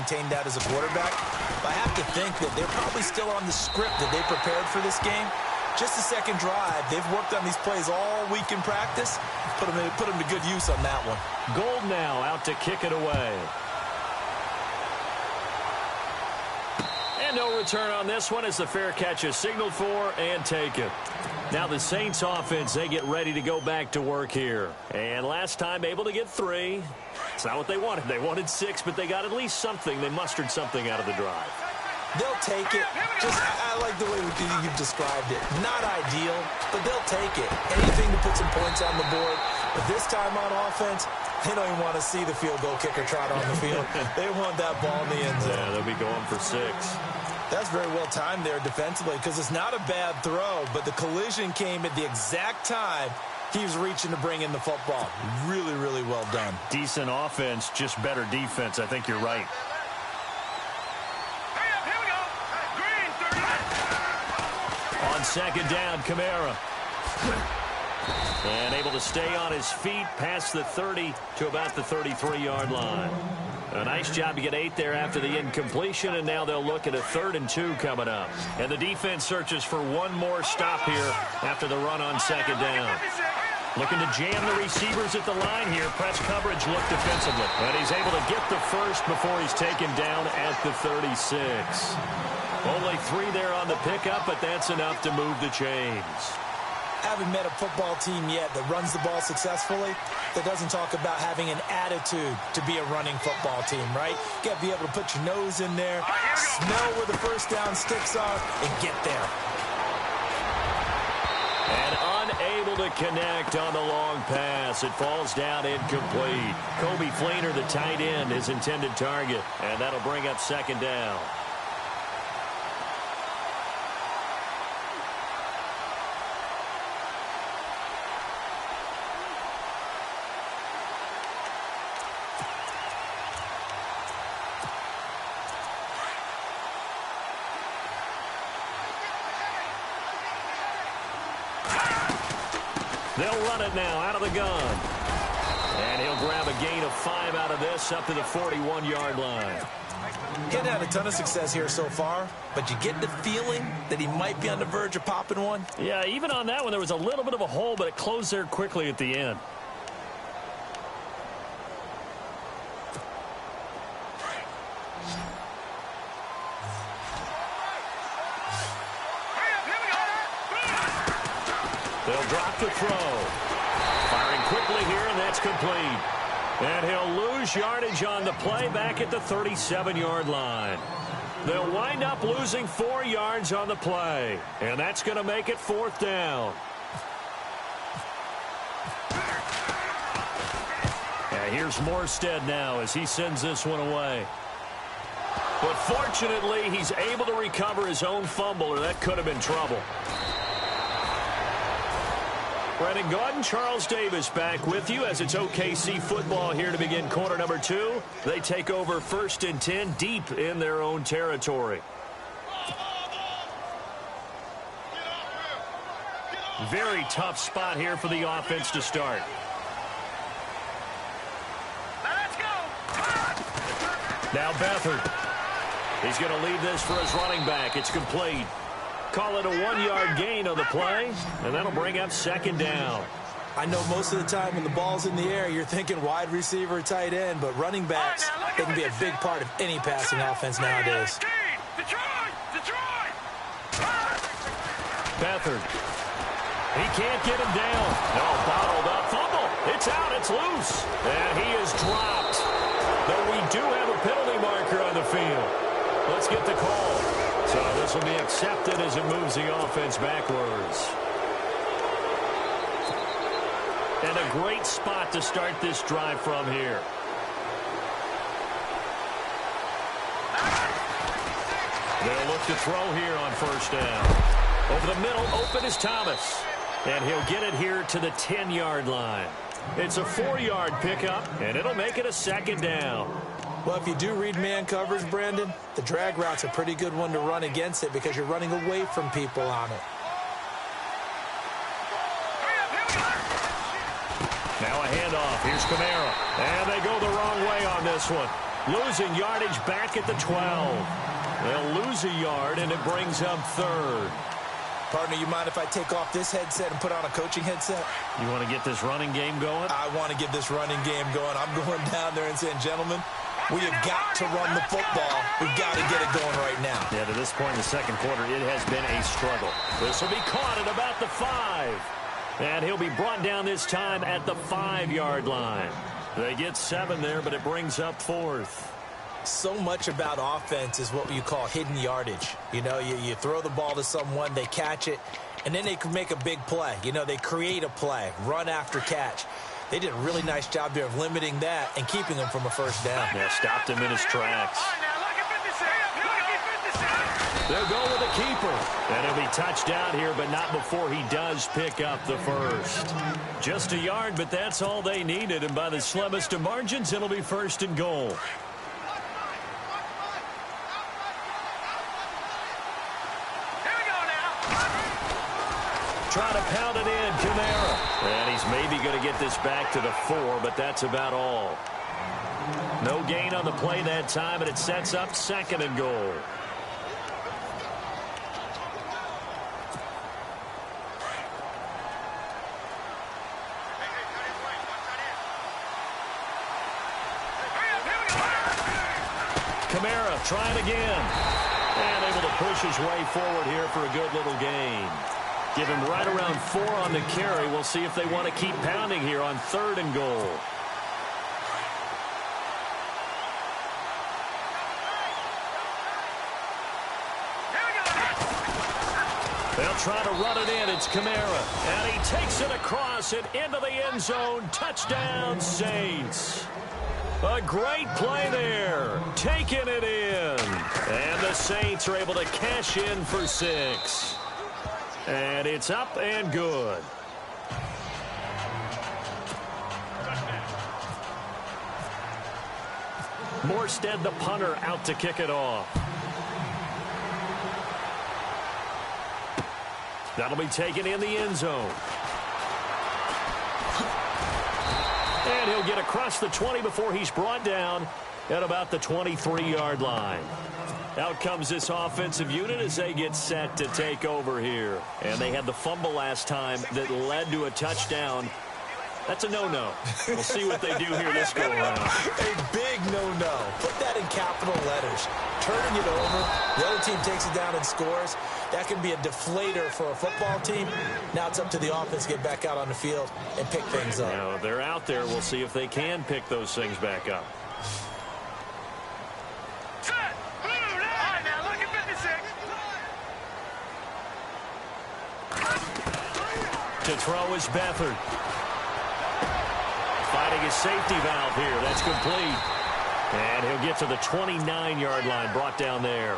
maintain that as a quarterback. But I have to think that they're probably still on the script that they prepared for this game. Just the second drive, they've worked on these plays all week in practice. Put them to good use on that one. Gold now out to kick it away. And no return on this one as the fair catch is signaled for and taken. Now the Saints offense, they get ready to go back to work here. And last time able to get 3. It's not what they wanted. They wanted 6, but they got at least something. They mustered something out of the drive. They'll take it. I like the way you've described it. Not ideal, but they'll take it. Anything to put some points on the board. But this time on offense, they don't even want to see the field goal kicker trot on the field. They want that ball in the end zone. Yeah, they'll be going for 6. That's very well timed there defensively because it's not a bad throw, but the collision came at the exact time he was reaching to bring in the football. Really, really well done. Decent offense, just better defense. I think you're right. On second down, Kamara. And able to stay on his feet past the 30 to about the 33-yard line. A nice job to get 8 there after the incompletion, and now they'll look at a 3rd and 2 coming up. And the defense searches for one more stop here after the run on second down. Looking to jam the receivers at the line here. Press coverage look defensively. And he's able to get the first before he's taken down at the 36. Only 3 there on the pickup, but that's enough to move the chains. Haven't met a football team yet that runs the ball successfully that doesn't talk about having an attitude to be a running football team, right? You got to be able to put your nose in there, smell where the first down sticks are, and get there. And unable to connect on the long pass. It falls down incomplete. Kobe Fleener, the tight end, his intended target, and that'll bring up second down. They'll run it now out of the gun. And he'll grab a gain of 5 out of this up to the 41-yard line. He hadn't had a ton of success here so far, but you get the feeling that he might be on the verge of popping one. Yeah, even on that one, there was a little bit of a hole, but it closed there quickly at the end. They'll drop the throw. Firing quickly here, and that's complete. And he'll lose yardage on the play back at the 37-yard line. They'll wind up losing 4 yards on the play. And that's going to make it 4th down. And here's Morstead now as he sends this one away. But fortunately, he's able to recover his own fumble, or that could have been trouble. Brendan Gaudin, Charles Davis back with you as it's OKC football here to begin quarter number 2. They take over 1st and 10 deep in their own territory. Very tough spot here for the offense to start. Let's go. Now Beathard. He's going to lead this for his running back. It's complete. Call it a 1-yard gain on the play, and that'll bring up second down. I know most of the time when the ball's in the air, you're thinking wide receiver, tight end, but running backs, they can be a big part of any passing offense nowadays. Beathard. He can't get him down. No, bottled up. Fumble. It's out. It's loose. And he is dropped. Though we do have a penalty marker on the field. Let's get the call. So this will be accepted as it moves the offense backwards. And a great spot to start this drive from here. They'll look to throw here on 1st down. Over the middle, open is Thomas. And he'll get it here to the 10-yard line. It's a 4-yard pickup, and it'll make it a 2nd down. Well, if you do read man coverage, Brandon, the drag route's a pretty good one to run against it because you're running away from people on it. Now a handoff. Here's Kamara. And they go the wrong way on this one. Losing yardage back at the 12. They'll lose a yard, and it brings up third. Partner, you mind if I take off this headset and put on a coaching headset? You want to get this running game going? I want to get this running game going. I'm going down there and saying, gentlemen, we have got to run the football. We've got to get it going right now. Yeah, to this point in the second quarter, it has been a struggle. This will be caught at about the 5. And he'll be brought down this time at the 5-yard line. They get 7 there, but it brings up 4th. So much about offense is what you call hidden yardage. You know, you throw the ball to someone, they catch it, and then they can make a big play. You know, they create a play, run after catch. They did a really nice job there of limiting that and keeping him from a first down. Yeah, stopped him in his tracks. They'll go with the keeper. And he'll be touched out here, but not before he does pick up the first. Just a yard, but that's all they needed. And by the slimmest of margins, it'll be 1st and goal. Trying to pound it in, Kamara. And he's maybe going to get this back to the 4, but that's about all. No gain on the play that time, and it sets up 2nd and goal. Kamara trying again. And able to push his way forward here for a good little gain. Give him right around 4 on the carry. We'll see if they want to keep pounding here on 3rd and goal. They'll try to run it in. It's Kamara. And he takes it across and into the end zone. Touchdown, Saints. A great play there. Taking it in. And the Saints are able to cash in for 6. And it's up and good. Morstead, the punter, out to kick it off. That'll be taken in the end zone. And he'll get across the 20 before he's brought down at about the 23-yard line. Out comes this offensive unit as they get set to take over here. And they had the fumble last time that led to a touchdown. That's a no-no. We'll see what they do here this go-around. A big no-no. Put that in capital letters. Turning it over. The other team takes it down and scores. That can be a deflator for a football team. Now it's up to the offense to get back out on the field and pick things up. Now, they're out there. We'll see if they can pick those things back up. To throw is Beathard. Fighting his safety valve here. That's complete. And he'll get to the 29-yard line, brought down there.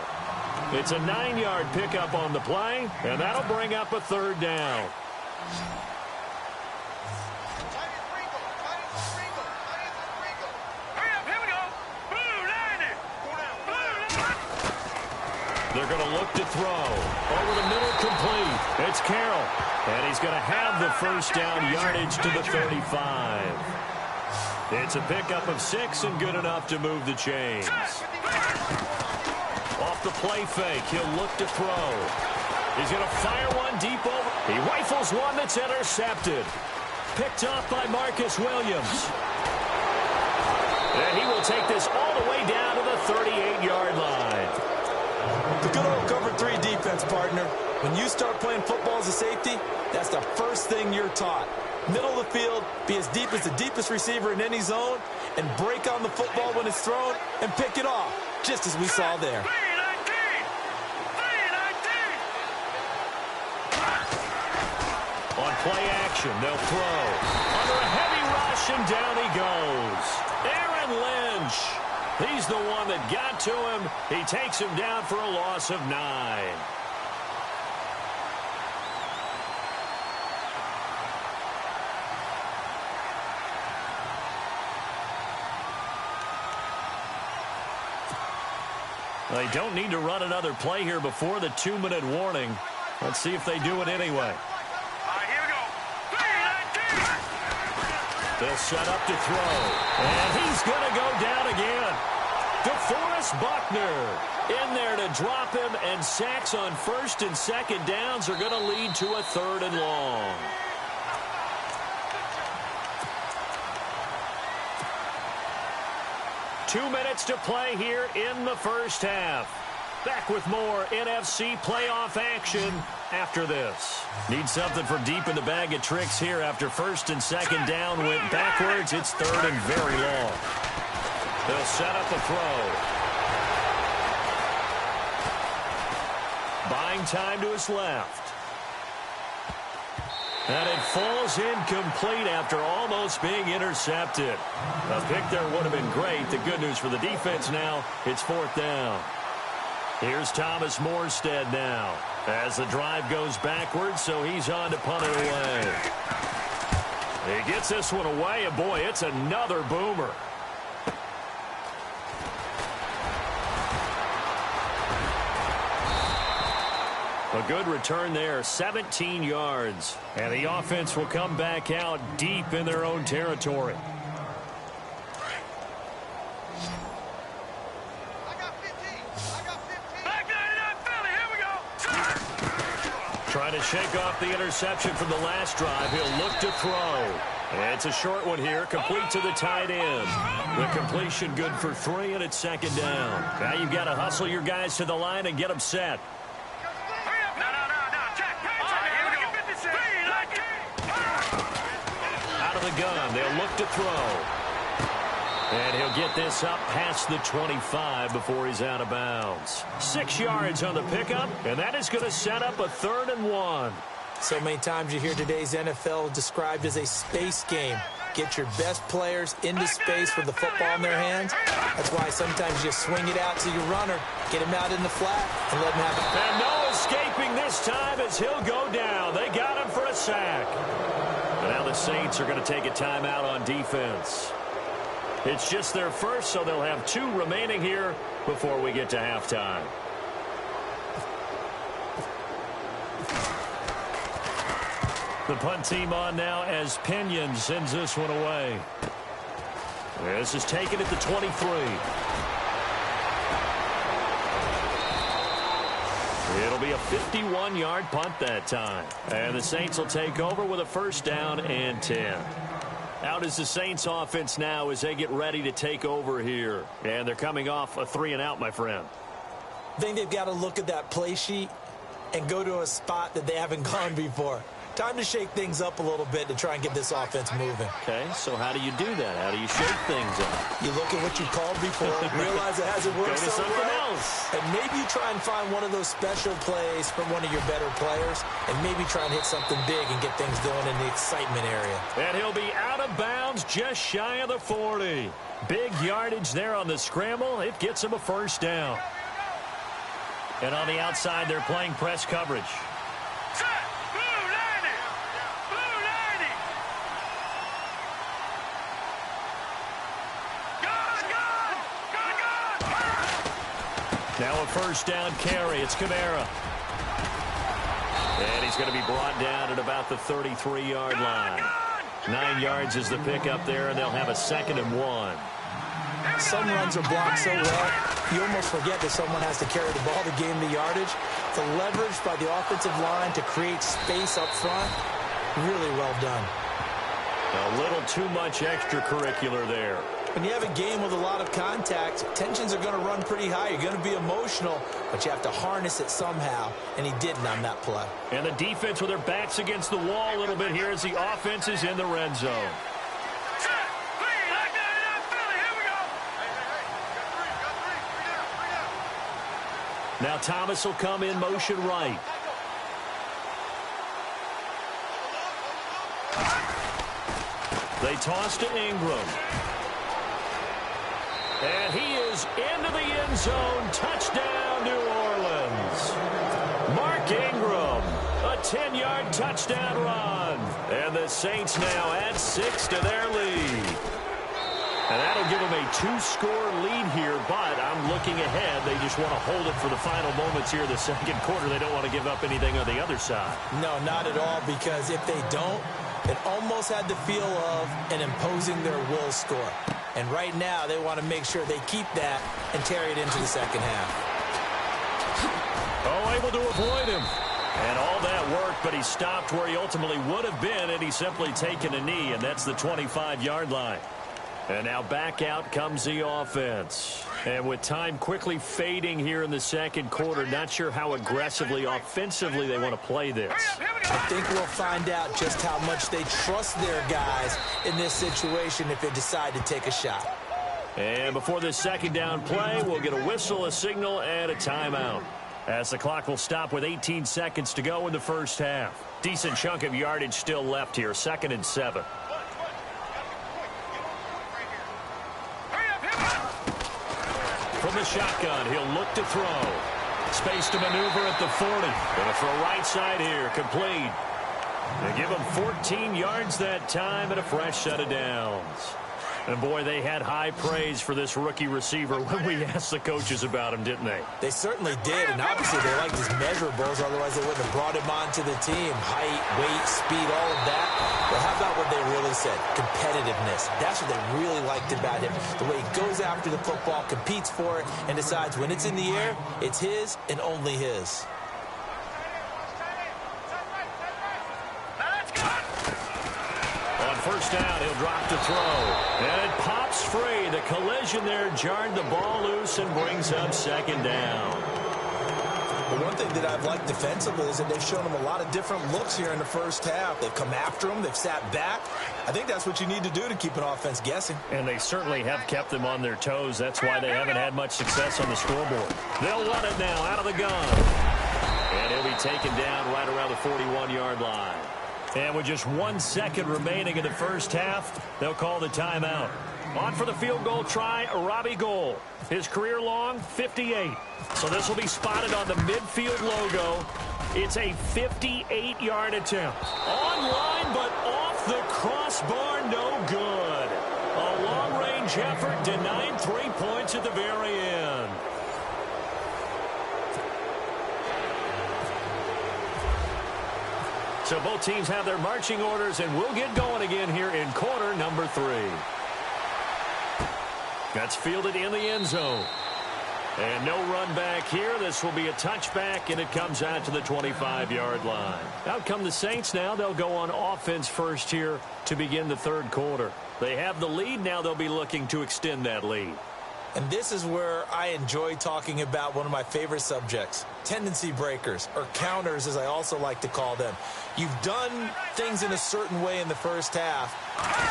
It's a 9-yard pickup on the play, and that'll bring up a 3rd down. They're going to look to throw. Over the middle, complete. It's Carroll. And he's going to have the first down yardage to the 35. It's a pickup of 6 and good enough to move the chains. Off the play fake, he'll look to throw. He's going to fire one deep over. He rifles one that's intercepted. Picked off by Marcus Williams. And he will take this all the way down to the 38-yard line. The good old cover 3 defense, partner. When you start playing football as a safety, that's the first thing you're taught. Middle of the field, be as deep as the deepest receiver in any zone, and break on the football when it's thrown and pick it off, just as we saw there. On play action, they'll throw. Under a heavy rush, and down he goes. Aaron Lynch. He's the one that got to him. He takes him down for a loss of 9. They don't need to run another play here before the 2-minute warning. Let's see if they do it anyway. Here we go. They'll set up to throw. And he's going to go down again. DeForest Buckner in there to drop him, and sacks on first and second downs are going to lead to a 3rd and long. Two minutes to play here in the first half. Back with more NFC playoff action after this. Need something from deep in the bag of tricks here after first and second down went backwards. It's 3rd and very long. They'll set up a throw. Buying time to his left. And it falls incomplete after almost being intercepted. A pick there would have been great. The good news for the defense now, it's 4th down. Here's Thomas Morstead now as the drive goes backwards, so he's on to punt it away. He gets this one away, and boy, it's another boomer. A good return there, 17 yards. And the offense will come back out deep in their own territory. Trying to shake off the interception from the last drive. He'll look to throw. And it's a short one here, complete to the tight end. The completion good for 3, and it's 2nd down. Now you've got to hustle your guys to the line and get them set. Out of the gun, they'll look to throw. And he'll get this up past the 25 before he's out of bounds. 6 yards on the pickup, and that is going to set up a 3rd and 1. So many times you hear today's NFL described as a space game. Get your best players into space with the football in their hands. That's why sometimes you swing it out to your runner, get him out in the flat, and let him have it. And no escaping this time as he'll go down. They got him for a sack. And now the Saints are going to take a timeout on defense. It's just their first, so they'll have 2 remaining here before we get to halftime. The punt team on now as Pinion sends this one away. This is taken at the 23. It'll be a 51-yard punt that time. And the Saints will take over with a 1st down and 10. Out is the Saints offense now as they get ready to take over here. And they're coming off a 3-and-out, my friend. I think they've got to look at that play sheet and go to a spot that they haven't gone before. Time to shake things up a little bit to try and get this offense moving. Okay, so how do you do that? How do you shake things up? You look at what you called before, realize it hasn't worked so something well, else. and maybe you try and find one of those special plays from one of your better players, and maybe try and hit something big and get things going in the excitement area. And he'll be out of bounds just shy of the 40. Big yardage there on the scramble. It gets him a 1st down. And on the outside, they're playing press coverage. Now a 1st down carry. It's Kamara. And he's going to be brought down at about the 33-yard line. 9 yards is the pickup there, and they'll have a 2nd and 1. Some runs are blocked so well, you almost forget that someone has to carry the ball to gain the yardage. The leverage by the offensive line to create space up front, really well done. A little too much extracurricular there. When you have a game with a lot of contact, tensions are going to run pretty high. You're going to be emotional, but you have to harness it somehow, and he didn't on that play. And the defense with their backs against the wall a little bit here as the offense is in the red zone. Now Thomas will come in motion right. They toss to Ingram. And he is into the end zone. Touchdown, New Orleans. Mark Ingram, a 10-yard touchdown run. And the Saints now add 6 to their lead. And that'll give them a 2-score lead here, but I'm looking ahead. They just want to hold it for the final moments here in the second quarter. They don't want to give up anything on the other side. No, not at all, because if they don't, it almost had the feel of an imposing their will score. And right now, they want to make sure they keep that and carry it into the second half. Oh, able to avoid him. And all that work, but he stopped where he ultimately would have been, and he's simply taken a knee, and that's the 25-yard line. And now back out comes the offense. And with time quickly fading here in the second quarter, not sure how aggressively, offensively they want to play this. I think we'll find out just how much they trust their guys in this situation if they decide to take a shot. And before this second down play, we'll get a whistle, a signal, and a timeout. As the clock will stop with 18 seconds to go in the first half. Decent chunk of yardage still left here, 2nd and 7. From the shotgun, he'll look to throw. Space to maneuver at the 40. Gonna throw right side here, complete. They give him 14 yards that time and a fresh set of downs. And, boy, they had high praise for this rookie receiver when we asked the coaches about him, didn't they? They certainly did, and obviously they liked his measurables, otherwise they wouldn't have brought him onto the team. Height, weight, speed, all of that. But how about what they really said? Competitiveness. That's what they really liked about him. The way he goes after the football, competes for it, and decides when it's in the air, it's his and only his. First down, he'll drop to throw. And it pops free. The collision there jarred the ball loose and brings up second down. The one thing that I've liked defensively is that they've shown him a lot of different looks here in the first half. They've come after him. They've sat back. I think that's what you need to do to keep an offense guessing. And they certainly have kept them on their toes. That's why they haven't had much success on the scoreboard. They'll run it now out of the gun. And he'll be taken down right around the 41-yard line. And with just 1 second remaining in the first half, they'll call the timeout. On for the field goal try, Robbie Gould. His career long, 58. So this will be spotted on the midfield logo. It's a 58-yard attempt. Online, but off the crossbar, no good. A long-range effort denied 3 points at the very end. So both teams have their marching orders, and we'll get going again here in quarter number 3. That's fielded in the end zone. And no run back here. This will be a touchback, and it comes out to the 25-yard line. Out come the Saints now. They'll go on offense first here to begin the third quarter. They have the lead. Now they'll be looking to extend that lead. And this is where I enjoy talking about one of my favorite subjects, tendency breakers, or counters as I also like to call them. You've done things in a certain way in the first half,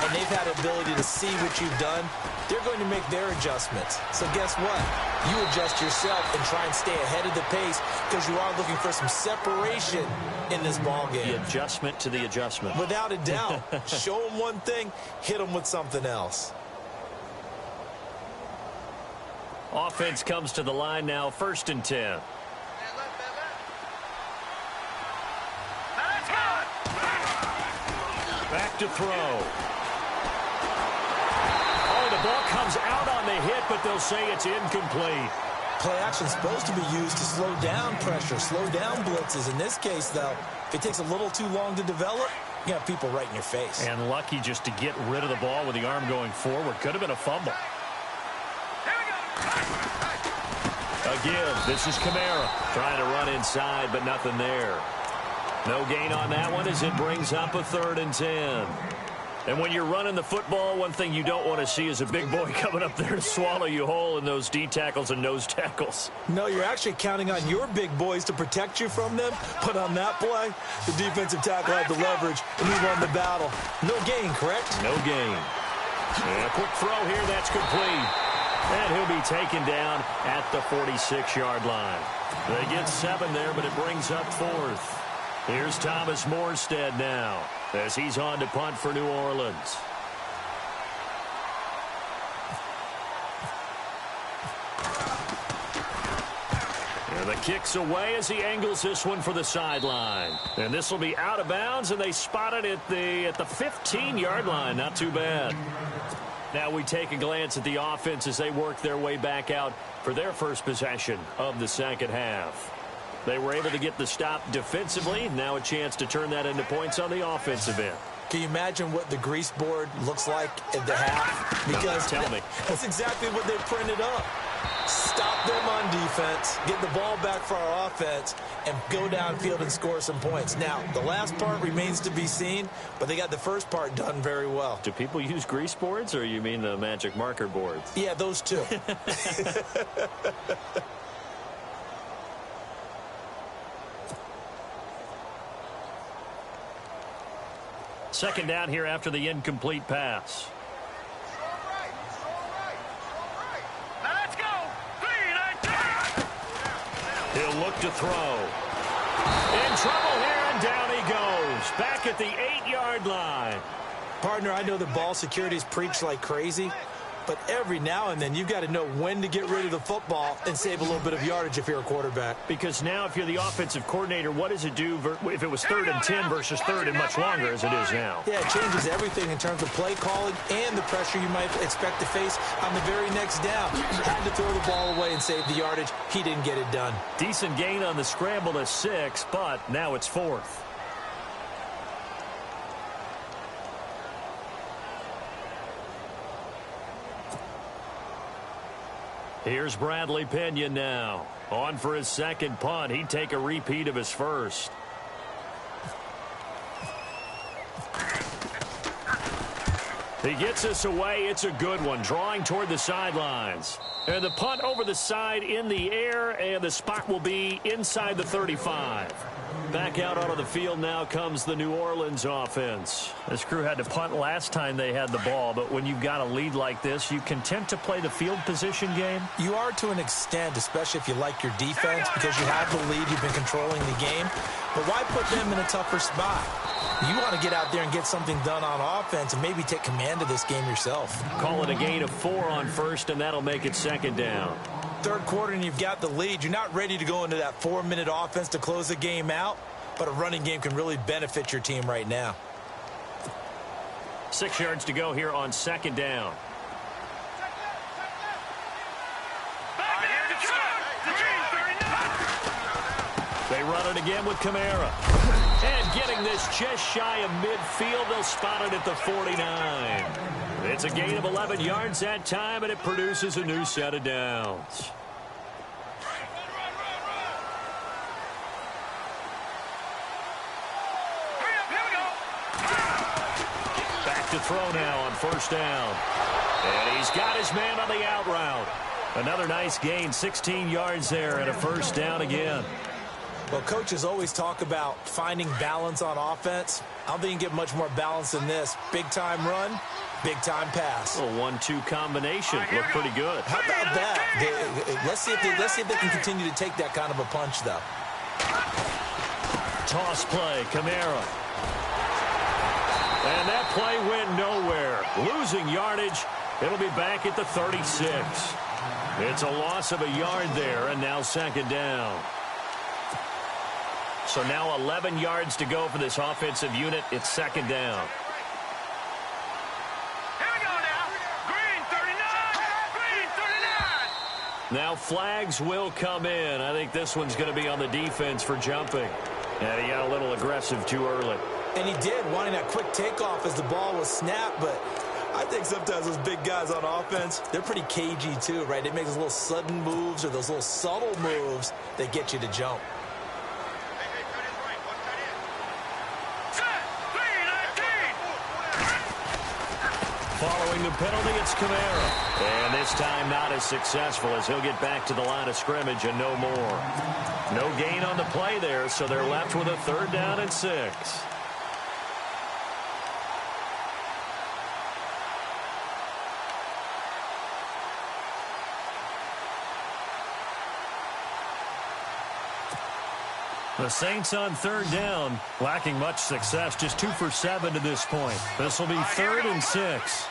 and they've had the ability to see what you've done. They're going to make their adjustments. So guess what? You adjust yourself and try and stay ahead of the pace because you are looking for some separation in this ball game. The adjustment to the adjustment. Without a doubt. Show them one thing, hit them with something else. Offense comes to the line now, 1st and 10. Back to throw. Oh, the ball comes out on the hit, but they'll say it's incomplete. Play action is supposed to be used to slow down pressure, slow down blitzes. In this case, though, if it takes a little too long to develop, you have people right in your face. And lucky just to get rid of the ball with the arm going forward. Could have been a fumble. A give. This is Kamara trying to run inside, but nothing there. No gain on that one as it brings up a 3rd and 10. And when you're running the football, one thing you don't want to see is a big boy coming up there to swallow you whole in those D tackles and nose tackles. No, you're actually counting on your big boys to protect you from them. But on that play, the defensive tackle had the leverage, and he won the battle. No gain, correct? No gain. And a quick throw here. That's complete. And he'll be taken down at the 46-yard line. They get 7 there, but it brings up 4th. Here's Thomas Morstead now as he's on to punt for New Orleans. And the kick's away as he angles this one for the sideline. And this will be out of bounds, and they spot it at the 15-yard line. Not too bad. Now we take a glance at the offense as they work their way back out for their first possession of the second half. They were able to get the stop defensively. Now a chance to turn that into points on the offensive end. Can you imagine what the grease board looks like at the half? Because tell me. That's exactly what they printed up. Stop them on defense, get the ball back for our offense, and go downfield and score some points. Now, the last part remains to be seen, but they got the first part done very well. Do people use grease boards, or you mean the magic marker boards? Yeah, those two. Second down here after the incomplete pass. He'll look to throw. In trouble here, and down he goes. Back at the 8-yard line. Partner, I know the ball security is preached like crazy, but every now and then you've got to know when to get rid of the football and save a little bit of yardage if you're a quarterback. Because now if you're the offensive coordinator, what does it do if it was 3rd and 10 versus 3rd and much longer as it is now? Yeah, it changes everything in terms of play calling and the pressure you might expect to face on the very next down. Had to throw the ball away and save the yardage. He didn't get it done. Decent gain on the scramble to 6, but now it's 4th. Here's Bradley Pena now. On for his second punt. He'd take a repeat of his first. He gets us away. It's a good one. Drawing toward the sidelines. And the punt over the side in the air, and the spot will be inside the 35. Back out onto the field now comes the New Orleans offense. This crew had to punt last time they had the ball, but when you've got a lead like this, you content to play the field position game? You are to an extent, especially if you like your defense, because you have the lead, you've been controlling the game. But why put them in a tougher spot? You want to get out there and get something done on offense and maybe take command of this game yourself. Call it a gain of 4 on first, and that'll make it second down. Third quarter and you've got the lead. You're not ready to go into that 4-minute offense to close the game out, but a running game can really benefit your team right now. 6 yards to go here on second down. They run it again with Kamara. And getting this just shy of midfield, they'll spot it at the 49. It's a gain of 11 yards that time, and it produces a new set of downs. Back to throw now on first down. And he's got his man on the out route. Another nice gain, 16 yards there, and a first down again. Well, coaches always talk about finding balance on offense. I don't think you can get much more balance than this. Big-time run, big-time pass. A 1-2 combination. Looked pretty good. How about that? Let's see if they can continue to take that kind of a punch, though. Toss play, Kamara. And that play went nowhere. Losing yardage. It'll be back at the 36. It's a loss of a yard there, and now second down. So now 11 yards to go for this offensive unit. It's second down. Here we go now. Green 39. Green 39. Now flags will come in. I think this one's going to be on the defense for jumping. And he got a little aggressive too early. And he did, wanting that quick takeoff as the ball was snapped, but I think sometimes those big guys on offense, they're pretty cagey too, right? They make those little sudden moves or those little subtle moves that get you to jump. Following the penalty, it's Kamara. And this time not as successful as he'll get back to the line of scrimmage and no more. No gain on the play there, so they're left with a 3rd down and 6. The Saints on 3rd down, lacking much success, just 2 for 7 to this point. This will be 3rd and 6.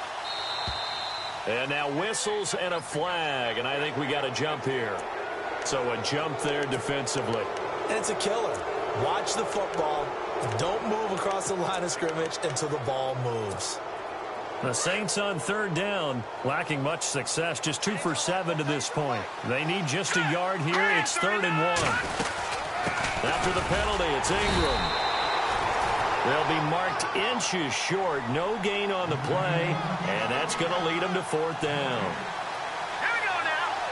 And now whistles and a flag, and I think we got a jump here. So a jump there defensively. And it's a killer. Watch the football. Don't move across the line of scrimmage until the ball moves. The Saints on 3rd down, lacking much success, just 2 for 7 to this point. They need just a yard here. It's 3rd and 1. After the penalty, it's Ingram. They'll be marked inches short. No gain on the play, and that's going to lead them to fourth down.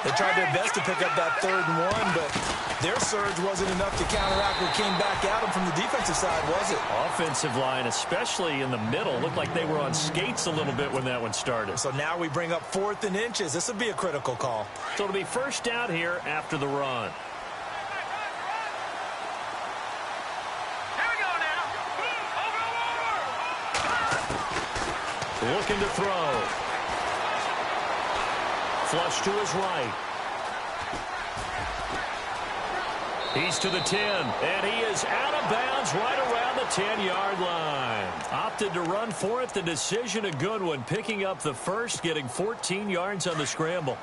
They tried their best to pick up that 3rd and 1, but their surge wasn't enough to counteract what came back at them from the defensive side, was it? Offensive line, especially in the middle, looked like they were on skates a little bit when that one started. So now we bring up 4th and inches. This will be a critical call. So it'll be first down here after the run. Looking to throw. Flush to his right. He's to the 10, and he is out of bounds right around the 10-yard line. Opted to run for it. The decision a good one. Picking up the first, getting 14 yards on the scramble.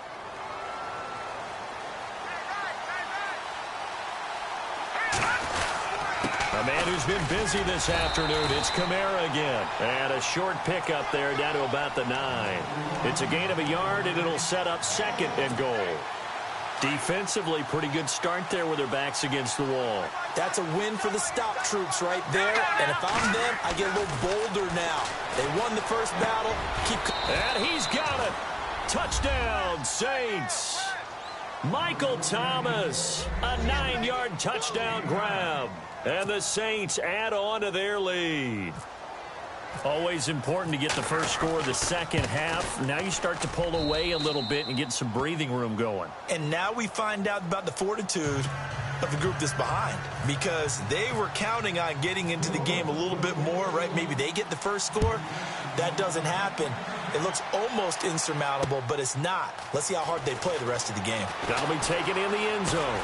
A man who's been busy this afternoon. It's Kamara again. And a short pickup there down to about the 9. It's a gain of a yard, and it'll set up 2nd and goal. Defensively, pretty good start there with their backs against the wall. That's a win for the stop troops right there. And if I'm them, I get a little bolder now. They won the first battle. And he's got it. Touchdown, Saints. Michael Thomas, a 9-yard touchdown grab. And the Saints add on to their lead. Always important to get the first score of the second half. Now you start to pull away a little bit and get some breathing room going. And now we find out about the fortitude of the group that's behind, because they were counting on getting into the game a little bit more, right? Maybe they get the first score. That doesn't happen. It looks almost insurmountable, but it's not. Let's see how hard they play the rest of the game. That'll be taken in the end zone.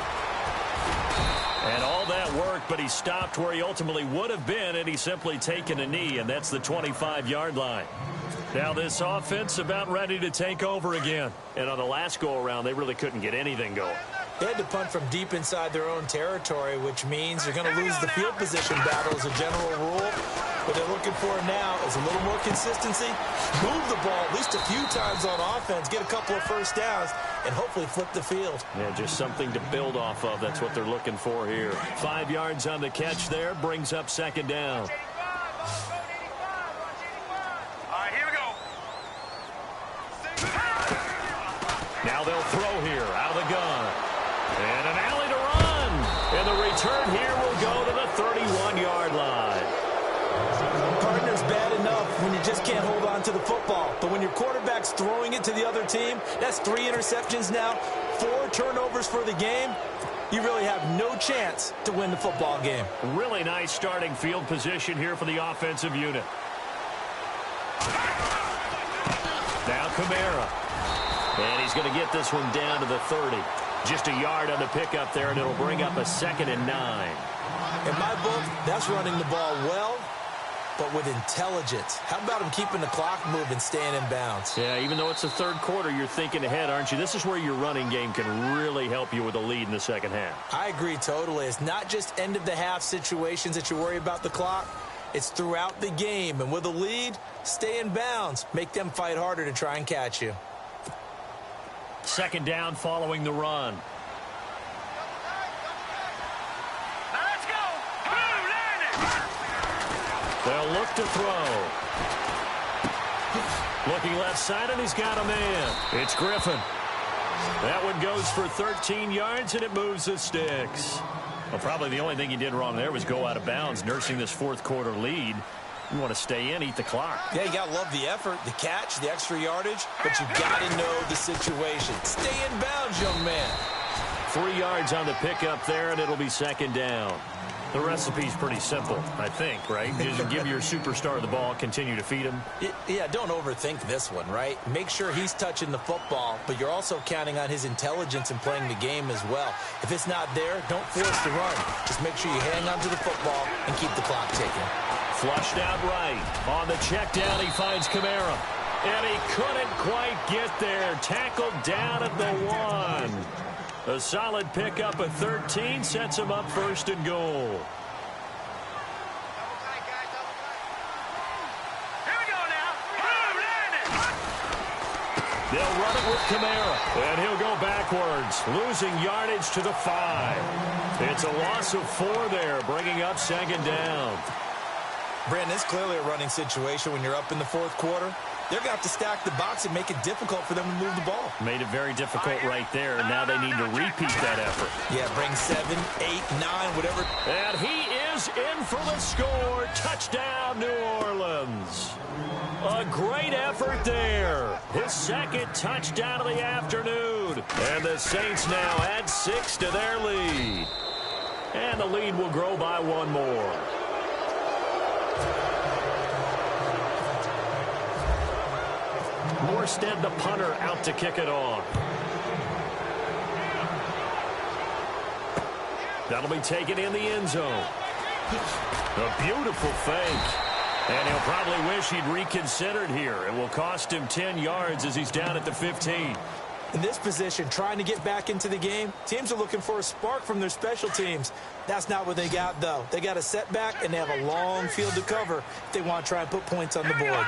And all that work, but he stopped where he ultimately would have been, and he's simply taken a knee, and that's the 25-yard line. Now this offense about ready to take over again. And on the last go-around, they really couldn't get anything going. They had to punt from deep inside their own territory, which means you're going to lose the field position battle as a general rule. What they're looking for now is a little more consistency, move the ball at least a few times on offense, get a couple of first downs, and hopefully flip the field. Yeah, just something to build off of. That's what they're looking for here. 5 yards on the catch there, brings up 2nd down. All right, here we go. Now they'll throw here out of the gun. And an alley to run. And the return here will go to the 31-yard line. Partner's bad enough when you just can't hold on to the football. But when your quarterback's throwing it to the other team, that's 3 interceptions now, 4 turnovers for the game. You really have no chance to win the football game. Really nice starting field position here for the offensive unit. Now Kamara. And he's going to get this one down to the 30. Just a yard on the pickup there, and it'll bring up a 2nd and 9. In my book, that's running the ball well, but with intelligence. How about him keeping the clock moving, staying in bounds? Yeah, even though it's the third quarter, you're thinking ahead, aren't you? This is where your running game can really help you with a lead in the second half. I agree totally. It's not just end-of-the-half situations that you worry about the clock. It's throughout the game. And with a lead, stay in bounds. Make them fight harder to try and catch you. 2nd down following the run. Now let's go. Boom, landing. They'll look to throw. Looking left side, and he's got a man. It's Griffin. That one goes for 13 yards, and it moves the sticks. Well, probably the only thing he did wrong there was go out of bounds, nursing this fourth quarter lead. You want to stay in, eat the clock. Yeah, you got to love the effort, the catch, the extra yardage, but you got to know the situation. Stay in bounds, young man. 3 yards on the pickup there, and it'll be 2nd down. The recipe's pretty simple, I think, right? Just give your superstar the ball, continue to feed him. Yeah, don't overthink this one, right? Make sure he's touching the football, but you're also counting on his intelligence in playing the game as well. If it's not there, don't force the run. Just make sure you hang on to the football and keep the clock ticking. Flushed out right. On the check down, he finds Kamara. And he couldn't quite get there. Tackled down at the 1. A solid pickup at 13 sets him up 1st and goal. Here we go now. Boom, landing. They'll run it with Kamara. And he'll go backwards, losing yardage to the 5. It's a loss of 4 there, bringing up 2nd down. Brandon, it's clearly a running situation when you're up in the fourth quarter. They're going to have to stack the box and make it difficult for them to move the ball. Made it very difficult right there. Now they need to repeat that effort. Yeah, bring 7, 8, 9, whatever. And he is in for the score. Touchdown, New Orleans. A great effort there. His second touchdown of the afternoon. And the Saints now add 6 to their lead. And the lead will grow by 1 more. Morstead, the punter, out to kick it off. That'll be taken in the end zone. A beautiful fake. And he'll probably wish he'd reconsidered here. It will cost him 10 yards as he's down at the 15. In this position, trying to get back into the game, teams are looking for a spark from their special teams. That's not what they got, though. They got a setback, and they have a long field to cover if they want to try and put points on the board.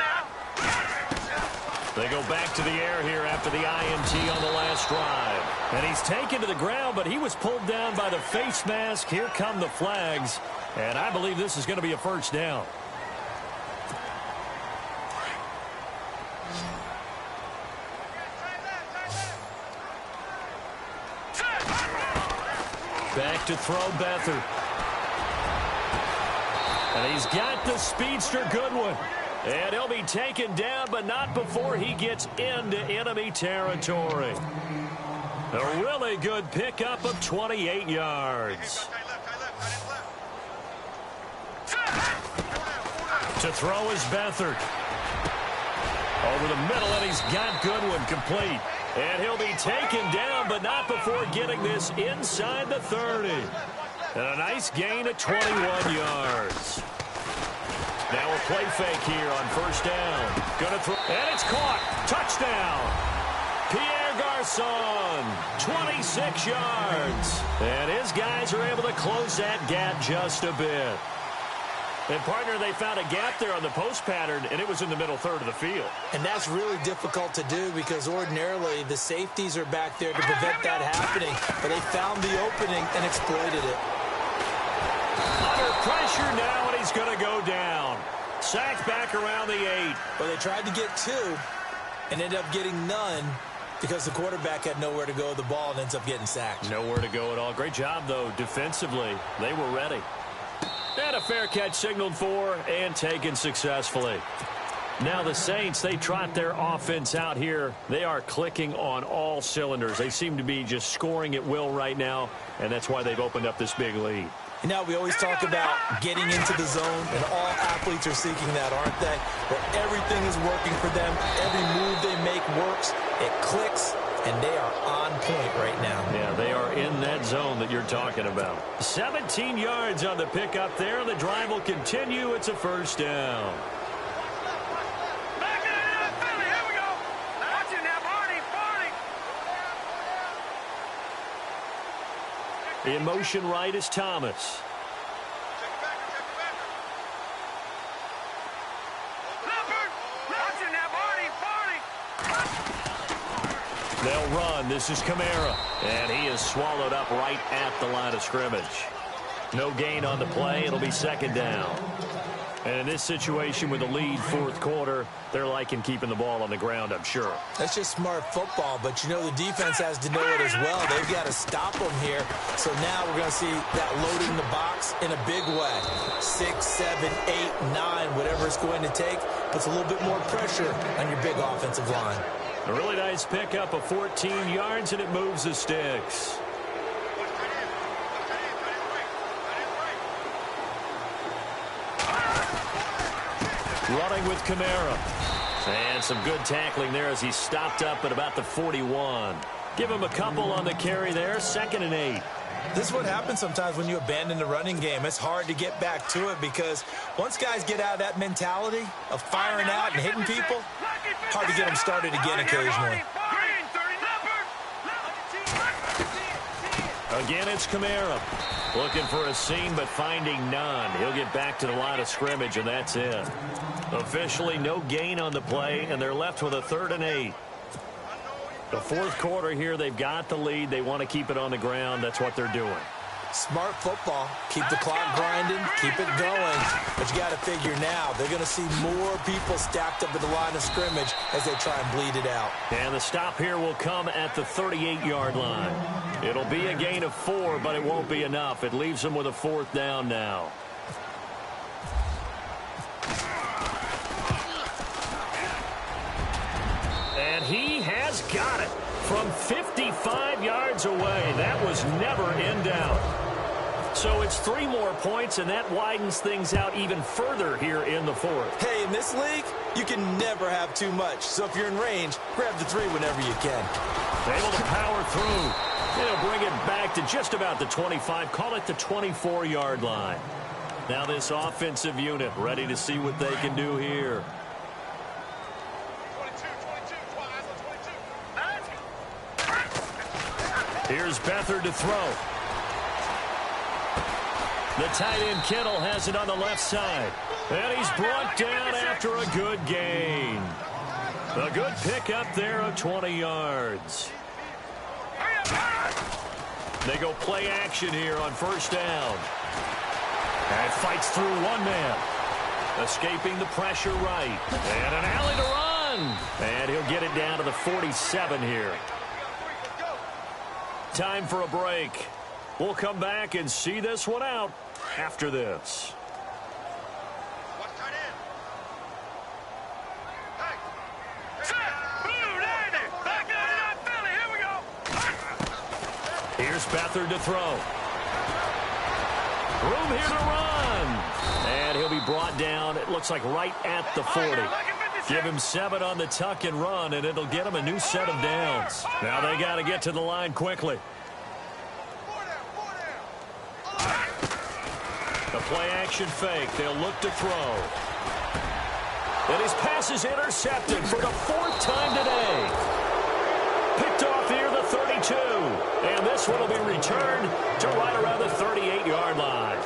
They go back to the air here after the INT on the last drive. And he's taken to the ground, but he was pulled down by the face mask. Here come the flags. And I believe this is going to be a first down. Back to throw Beathard. And he's got the speedster Goodwin. And he'll be taken down, but not before he gets into enemy territory. A really good pickup of 28 yards. To throw is Beathard. Over the middle, and he's got Goodwin complete. And he'll be taken down, but not before getting this inside the 30. And a nice gain of 21 yards. Now a play fake here on first down. Gonna throw, and it's caught. Touchdown. Pierre Garçon, 26 yards. And his guys are able to close that gap just a bit. And, partner, they found a gap there on the post pattern, and it was in the middle third of the field. And that's really difficult to do because ordinarily the safeties are back there to prevent that happening. But they found the opening and exploited it. Under pressure now, and he's going to go down. Sacked back around the 8. Well, they tried to get 2 and ended up getting none because the quarterback had nowhere to go with the ball and ends up getting sacked. Nowhere to go at all. Great job, though, defensively. They were ready. And a fair catch signaled for and taken successfully. Now the Saints, they trot their offense out here. They are clicking on all cylinders. They seem to be just scoring at will right now, and that's why they've opened up this big lead. You know, we always talk about getting into the zone, and all athletes are seeking that, aren't they? Where everything is working for them. Every move they make works. It clicks, and they are on point right now. Yeah, they are in that zone that you're talking about. 17 yards on the pickup there. The drive will continue. It's a first down. Back in Philly. Here we go. Watch it now, Barney. In motion right is Thomas. They'll run. This is Kamara. And he is swallowed up right at the line of scrimmage. No gain on the play. It'll be second down. And in this situation with the lead fourth quarter, they're liking keeping the ball on the ground, I'm sure. That's just smart football, but you know the defense has to know it as well. They've got to stop them here. So now we're going to see that loading the box in a big way. 6, 7, 8, 9, whatever it's going to take, puts a little bit more pressure on your big offensive line. A really nice pickup of 14 yards, and it moves the sticks. Running with Kamara. And some good tackling there as he stopped up at about the 41. Give him a couple on the carry there. 2nd and 8. This is what happens sometimes when you abandon the running game. It's hard to get back to it because once guys get out of that mentality of firing out and hitting people, hard to get them started again occasionally. Again, it's Kamara. Looking for a seam, but finding none. He'll get back to the line of scrimmage, and that's it. Officially, no gain on the play, and they're left with a 3rd and 8. The fourth quarter here, they've got the lead. They want to keep it on the ground. That's what they're doing. Smart football. Keep the clock grinding, keep it going. But you got to figure now, they're going to see more people stacked up at the line of scrimmage as they try and bleed it out. And the stop here will come at the 38-yard line. It'll be a gain of 4, but it won't be enough. It leaves them with a 4th down now. And he has got it from 55 yards away. That was never in doubt. So it's 3 more points, and that widens things out even further here in the 4th. Hey, in this league, you can never have too much. So if you're in range, grab the 3 whenever you can. Able to power through. They'll bring it back to just about the 25. Call it the 24-yard line. Now this offensive unit ready to see what they can do here. Here's Beathard to throw. The tight end Kittle has it on the left side. And he's brought down after a good gain. A good pickup there of 20 yards. They go play action here on 1st down. And fights through one man. Escaping the pressure right. And an alley to run. And he'll get it down to the 47 here. Time for a break. We'll come back and see this one out after this. Here's Beathard to throw. Room here to run. And he'll be brought down, it looks like right at the 40. Give him 7 on the tuck and run, and it'll get him a new set of downs. Now they got to get to the line quickly. The play-action fake. They'll look to throw. And his pass is intercepted for the 4th time today. Picked off here, the 32. And this one will be returned to right around the 38-yard line.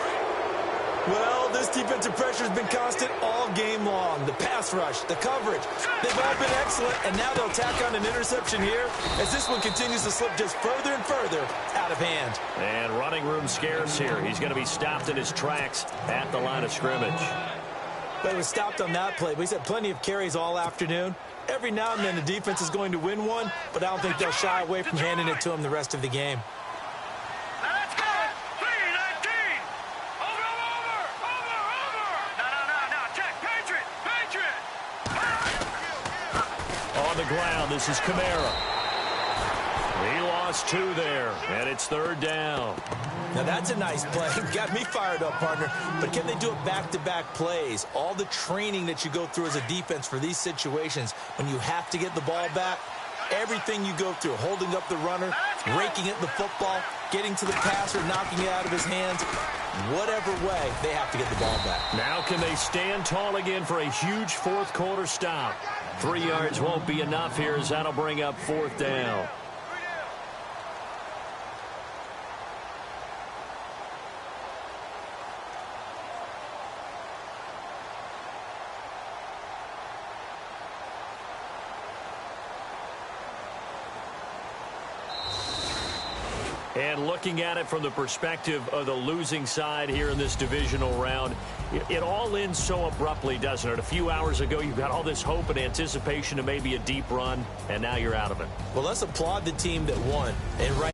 Well, this defensive pressure has been constant all game long. The pass rush, the coverage, they've all been excellent, and now they'll tack on an interception here as this one continues to slip just further and further out of hand. And running room scarce here. He's going to be stopped in his tracks at the line of scrimmage. But he was stopped on that play. But he's had plenty of carries all afternoon. Every now and then the defense is going to win one, but I don't think they'll shy away from handing it to him the rest of the game. Let's go! 3-19! Over! No, check! Patriot! On the ground, this is Kamara. He lost 2 there, and it's 3rd down. Now that's a nice play. Got me fired up, partner. But can they do it back-to-back plays? All the training that you go through as a defense for these situations, when you have to get the ball back, everything you go through, holding up the runner, raking at the football, getting to the passer, knocking it out of his hands, whatever way, they have to get the ball back. Now can they stand tall again for a huge 4th quarter stop? 3 yards won't be enough here as that'll bring up 4th down. And looking at it from the perspective of the losing side here in this divisional round, it all ends so abruptly, doesn't it? A few hours ago, you've got all this hope and anticipation of maybe a deep run, and now you're out of it. Well, let's applaud the team that won. And right